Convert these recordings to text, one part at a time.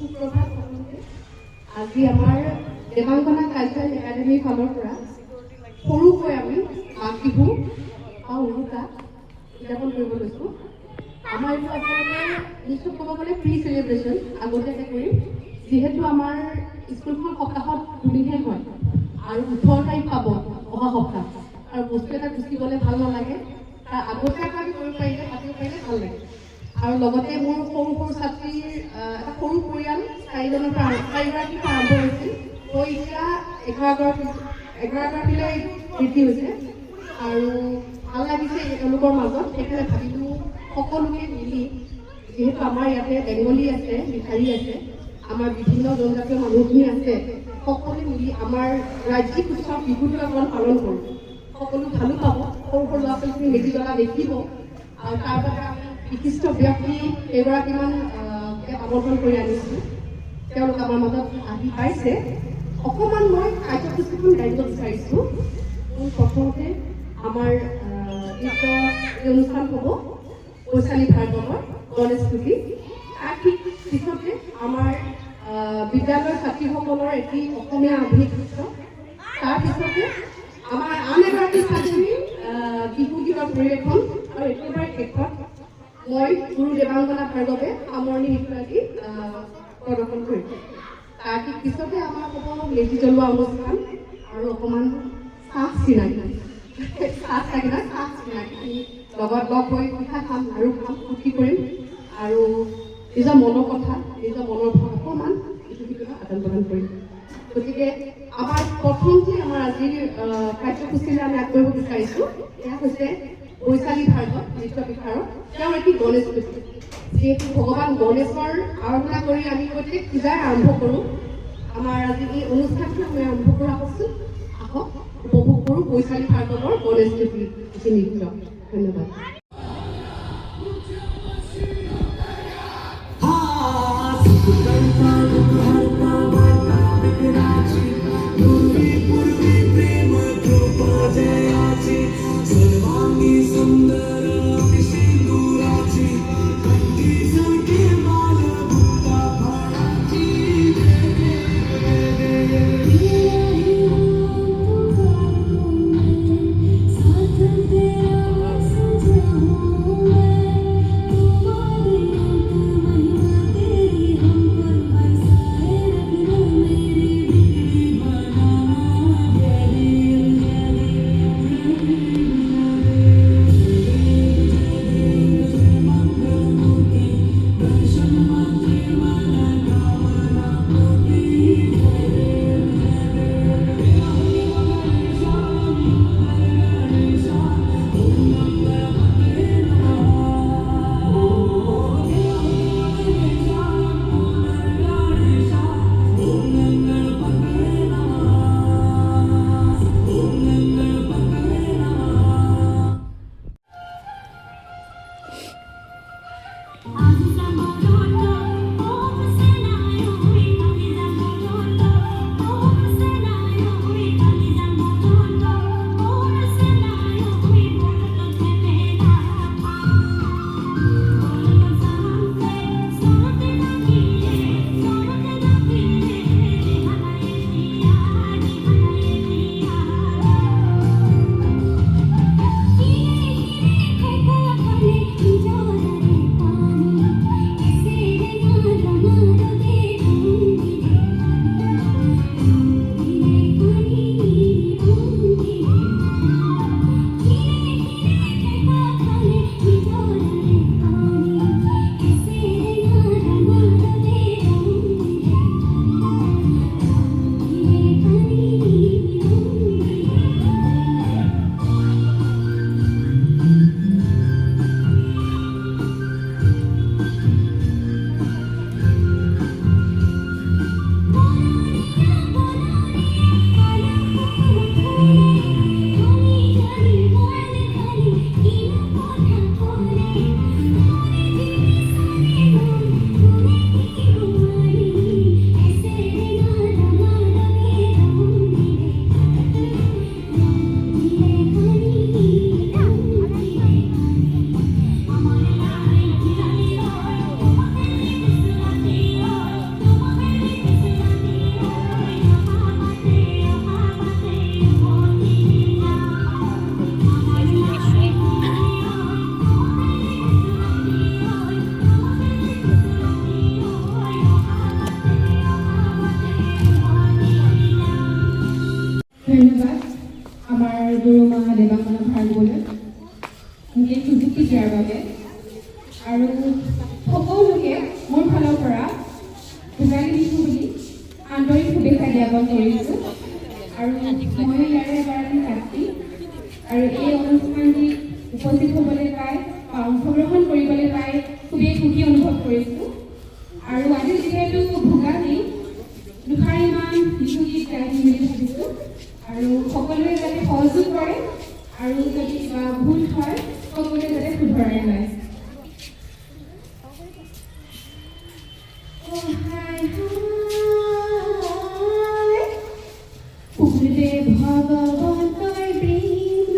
সুপ্ৰভাত সকলোকে। আজি আমাৰ দেৱাংগনা কালচাৰেল একাডেমীৰ ফালৰ পৰা সৰুকৈ আমি মাঘ বিহু বা উৰুকা উদযাপন কৰিব লৈছোঁ। আমাৰ এইটো আচলতে নিশ্চয় ক'ব গ'লে প্ৰি চেলিব্ৰেশ্যন আগতীয়াকৈ কৰিম, যিহেতু আমাৰ স্কুলখন সপ্তাহত দুদিনহে হয় আৰু 18 তাৰিখ পাব অহা সপ্তাহ, আৰু বস্তু এটা গুচি গ'লে ভাল নালাগে। তাৰ আগতীয়াকৈ কৰিব পাৰিলে পাতিব পাৰিলে ভাল লাগে। আৰু লগতে মোৰ সৰু সৰু ছাত্ৰীৰ এটা সৰু পৰিয়াল 4গৰাকীৰ পৰা আৰম্ভ হৈছিল, তো এতিয়া 11গৰাকীলৈ বৃদ্ধি হৈছে আৰু ভাল লাগিছে তেওঁলোকৰ মাজত। সেইকাৰণে ভাবিলোঁ সকলোকে মিলি, যিহেতু আমাৰ ইয়াতে বেংগলী আছে, বিহাৰী আছে, আমাৰ বিভিন্ন জনজাতীয় মানুহখিনি আছে, সকলোৱে মিলি আমাৰ ৰাজ্যিক উৎসৱ বিহুটো অকণমান পালন কৰোঁ। সকলো ভালো পাব, সৰু সৰু ল'ৰা ছোৱালীখিনি মেজি জ্বলা দেখিব, আৰু তাৰ বাবে আমি বিশিষ্ট ব্যক্তি কেইগৰাকীমান আমন্ত্ৰণ কৰি আনিছোঁ। তেওঁলোক আমাৰ মাজত আহি পাইছে। অকণমান মই কাৰ্যসূচীখন দায়িত্ব বিচাৰিছোঁ। প্ৰথমতে আমাৰ নৃত্য অনুষ্ঠান হ'ব বৈশালী ভাৰ্গৱৰ গণেশ স্তুতি। তাৰ ঠিক পিছতে আমাৰ বিদ্যালয়ৰ ছাত্ৰীসকলৰ এটি অসমীয়া আধুনিক নৃত্য। তাৰপিছতে আমাৰ আন এগৰাকী ছাত্ৰী বিহু গীতৰ পৰিৱেশন, আৰু একেবাৰে শেষত মই গুৰু দেৱাংগনা ভাৰ্গৱে সামৰণি নৃত্যটি প্ৰদৰ্শন কৰিম। তাৰ ঠিক পিছতে আমাৰ হ'ব মেজি জ্বলোৱা অনুষ্ঠান আৰু অকণমান চাহ চিনাকি লগত লগ হৈ পিঠা খাম আৰু ফূৰ্তি কৰিম, আৰু নিজৰ মনৰ কথা, নিজৰ মনৰ ভাৱ অকণমান ইটো সিটোত আদান প্ৰদান কৰিম। গতিকে আমাৰ প্ৰথমতে আমাৰ আজিৰ কাৰ্যসূচীৰে আমি আগবাঢ়িব বিচাৰিছোঁ, এয়া হৈছে বৈশালী ভাৰ্গৱ নৃত্য বিশাৰদ। তেওঁৰ এটি গণেশ স্তুতি। যিহেতু ভগৱান গণেশৰ আৰাধনা কৰি আমি প্ৰত্যেক পূজাই আৰম্ভ কৰোঁ, আমাৰ আজি এই অনুষ্ঠানটো আমি আৰম্ভ কৰা হৈছোঁ। আহক উপভোগ কৰোঁ বৈশালী ভাৰ্গৱৰ গণেশ স্তুতি এটি নৃত্য। ধন্যবাদ। দেৱাংগনা ভাৰ্গৱলৈ মোক এই সুযোগটো দিয়াৰ বাবে আৰু সকলোকে মোৰ ফালৰ পৰা ভোগালী বিহু বুলি আন্তৰিক শুভেচ্ছা জ্ঞাপন কৰিছোঁ আৰু মই ইয়াৰে এগৰাকী ছাত্ৰী আৰু এই অনুষ্ঠানটি উপস্থিত হ'বলৈ পাই বা অংশগ্ৰহণ কৰিবলৈ পাই খুবেই সুখী অনুভৱ কৰিছোঁ আৰু আজি যিহেতু ভোগালী দুষাৰিমান বিহু গীত গাইম বুলি ভাবিছোঁ আৰু সকলোৱে যাতে সহযোগ কৰে আৰু যদি কিবা ভুল হয় সকলোৱে যাতে শুধৰাই লয় পূৰ্বে ভগৱন্তৰ বৃন্দাবনতে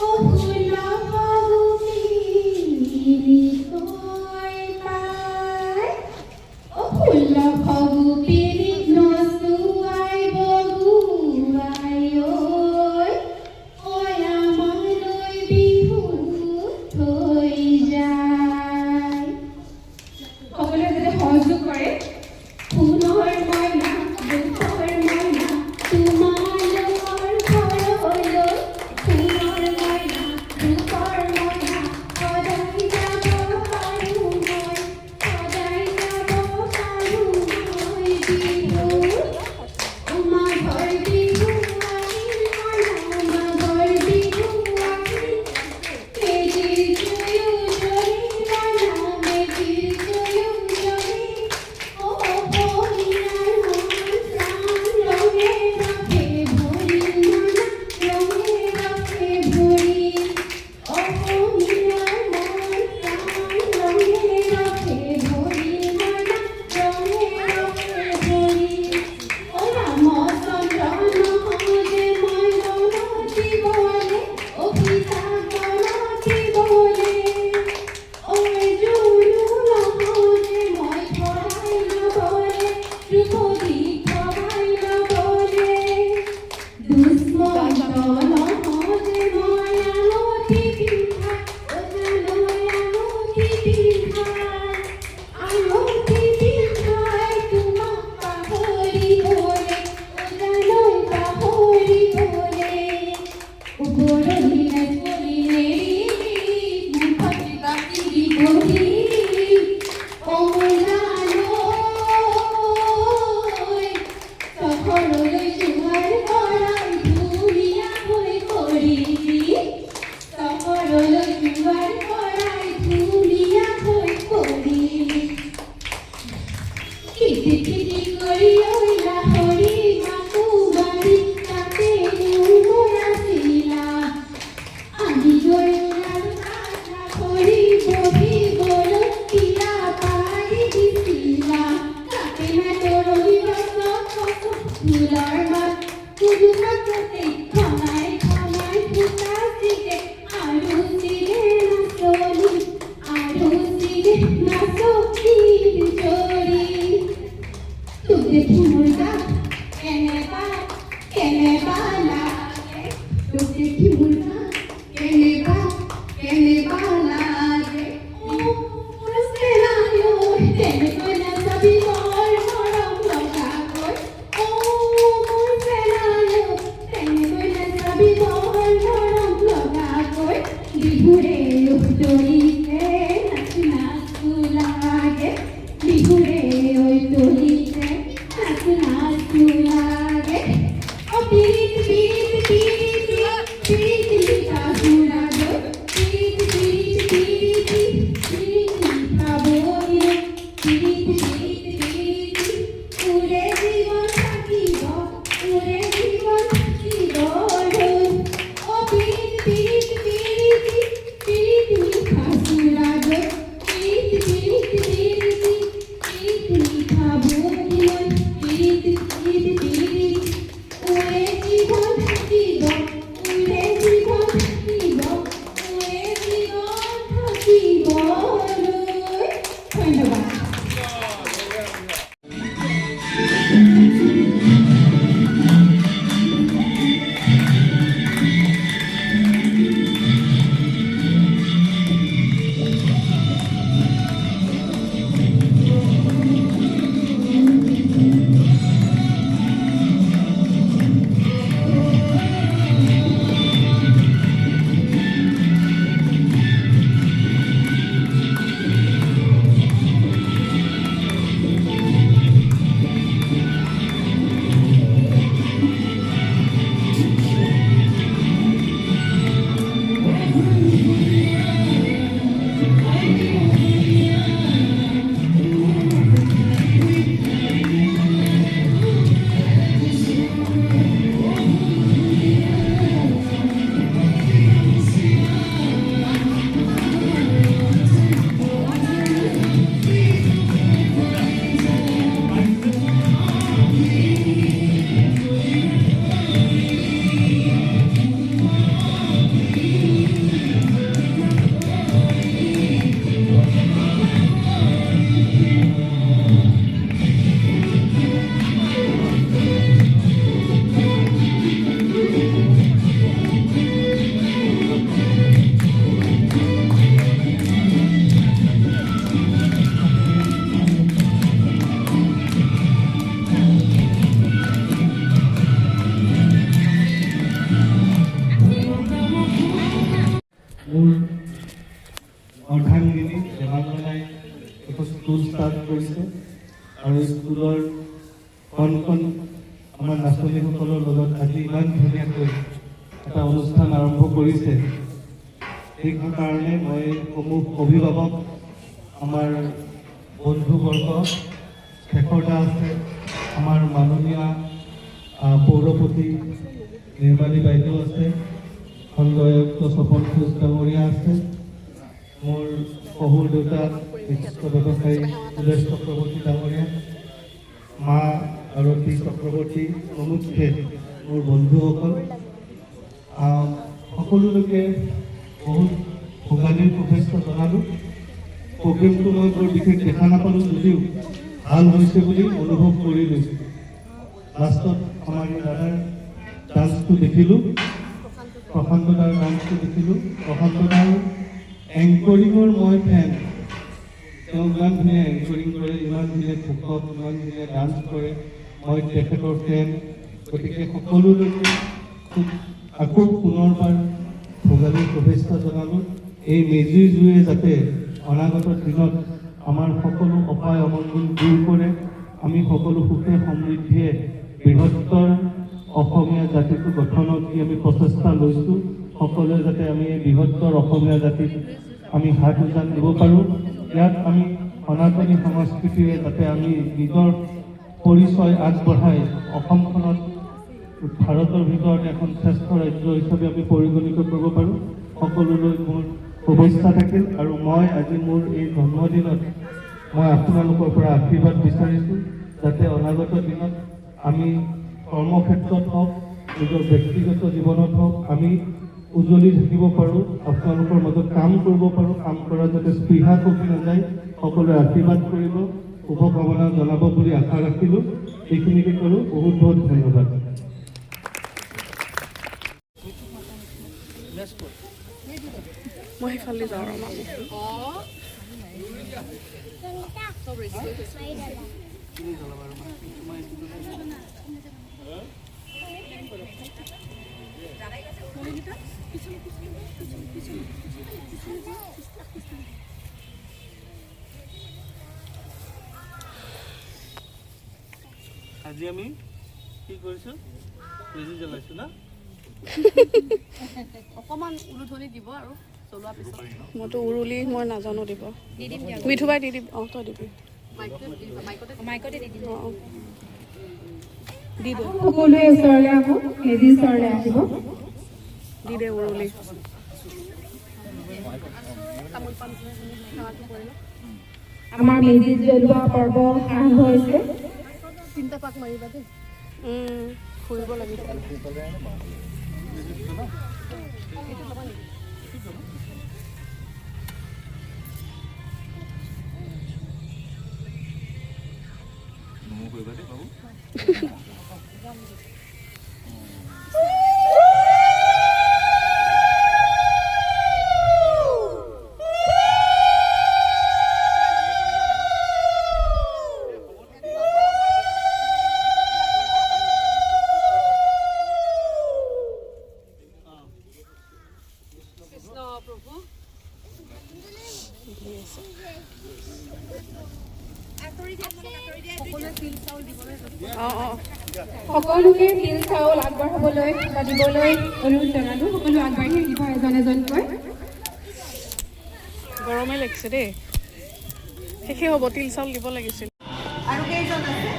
অহুল ভগুপিনী নচুৱাই বগুৱাই আমালৈ বিহু থৈ যায় সকলোৱে যাতে সহযোগ কৰে ফুলৰ মইনা দুখৰ মইনা তোমালোকৰ ঘৰলৈ ফুলৰ মইনা দুখৰ মইনা সদায় যাব পাৰোঁ মই সদায় যাব পাৰোঁ মই বিহু মাঘৰ বিহু আহিল মাঘৰ বিহু আহিল মেজিৰ জুয়ো জ্বলি মেজিৰ জুয়ো জ্বলি Chahorolo juar korai dhulia hoi অৰ্ধাংগিনী দেৱাংগনাই এখন স্কুল ষ্টাৰ্ট কৰিছে আৰু স্কুলৰ কণ আমাৰ নাচনীসকলৰ লগত আজি ইমান ধুনীয়াকৈ এটা অনুষ্ঠান আৰম্ভ কৰিছে। সেই কাৰণে মই সমূহ অভিভাৱক, আমাৰ বন্ধুবৰ্গ, শেখৰদা আছে, আমাৰ মাননীয় পৌৰপতি নিৰ্মালী বাইদেউ আছে, খণ্ড আয়ুক্ত স্বপন ঘোষ ডাঙৰীয়া আছে, মোৰ শহুৰ দেউতা বিশিষ্ট ব্যৱসায়ী সুৰেশ চক্ৰৱৰ্তী ডাঙৰীয়া, মা আৰতী চক্ৰৱৰ্তী প্ৰমুখ্যে মোৰ বন্ধুসকল, সকলোলৈকে বহুত ভোগালীৰ শুভেচ্ছা জনালোঁ। প্ৰগ্ৰেমটো মই বৰ বিশেষ দেখা নাপালোঁ যদিও ভাল হৈছে বুলি অনুভৱ কৰি লৈছোঁ। লাষ্টত আমাৰ দাদাৰ ডান্সটো দেখিলোঁ, প্ৰশান্ত দাৰ ডান্সটো দেখিলোঁ। প্ৰশান্ত দাৰ এংকৰিঙৰ মই ফেন। তেওঁ ইমান ধুনীয়া এংকৰিং কৰে, ইমান ধুনীয়া ভোকত, ইমান ধুনীয়া ডান্স কৰে, মই তেখেতৰ ফেন। গতিকে সকলোলৈকে আকৌ পুনৰবাৰ ভোগালীৰ শুভেচ্ছা জনালোঁ। এই মেজিৰ জুয়ে যাতে অনাগত দিনত আমাৰ সকলো অপায় অমংগল দূৰ কৰে, আমি সকলো সুখে সমৃদ্ধিয়ে বৃহত্তৰ অসমীয়া জাতিটো গঠনত যি আমি প্ৰচেষ্টা লৈছোঁ, সকলোৱে যাতে আমি এই বৃহত্তৰ অসমীয়া জাতিক আমি হাত উজান দিব পাৰোঁ। ইয়াত আমি সনাতনী সংস্কৃতিৰে যাতে আমি নিজৰ পৰিচয় আগবঢ়াই অসমখনত ভাৰতৰ ভিতৰত এখন শ্ৰেষ্ঠ ৰাজ্য হিচাপে আমি পৰিগণিত কৰিব পাৰোঁ। সকলোলৈ মোৰ শুভেচ্ছা থাকিল আৰু মই আজি মোৰ এই জন্মদিনত মই আপোনালোকৰ পৰা আশীৰ্বাদ বিচাৰিছোঁ, যাতে অনাগত দিনত আমি কৰ্মক্ষেত্ৰত হওক, নিজৰ ব্যক্তিগত জীৱনত হওক, আমি উজ্বলি থাকিব পাৰোঁ, আপোনালোকৰ মাজত কাম কৰিব পাৰোঁ, কাম কৰা যাতে স্পৃহা কমি নাযায়, সকলোৱে আশীৰ্বাদ কৰিব, শুভকামনা জনাব বুলি আশা ৰাখিলোঁ। এইখিনিকে কৰোঁ। বহুত বহুত ধন্যবাদ। মই সেইফালে যাওঁ আৰু আজি আমি কি কৰিছোঁ? মেজি জ্বলাইছোঁ না? অকণমান উলুধনি দিব আৰু জ্বলোৱাৰ পিছত মইতো উৰুলি মই নাজানো দিব। মিঠুবাই দি দিম। অঁ তই দিবি। অঁ দি দে, সকলোৱে ওচৰলৈ আহক, মেজিৰ ওচৰলৈ আহিব। দি দে উৰুলি। আমাৰ মেজি জ্বলোৱা পৰ্ব আৰম্ভ হৈছে। 3টা পাক মাৰিবা দেই। ফুৰিব লাগিব। সকলোকে তিল চাউল আগবঢ়াবলৈ বা দিবলৈ অনুৰোধ জনালোঁ। সকলো আগবাঢ়ি আহিব এজন এজনকৈ। গৰমে লাগিছে দেই। শেষে হ'ব, তিল চাউল দিব লাগিছিল। আৰু কেইজন আছে?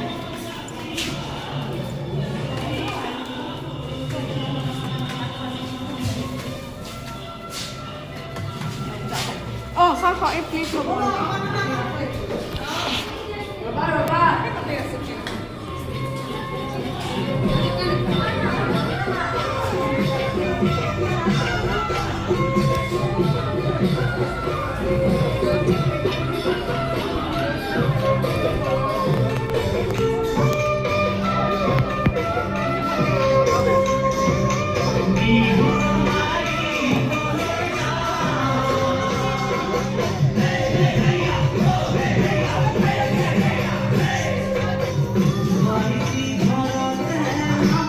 অঁ চাওঁ চাওঁ, এই প্লিজ হ'ব। ৰবা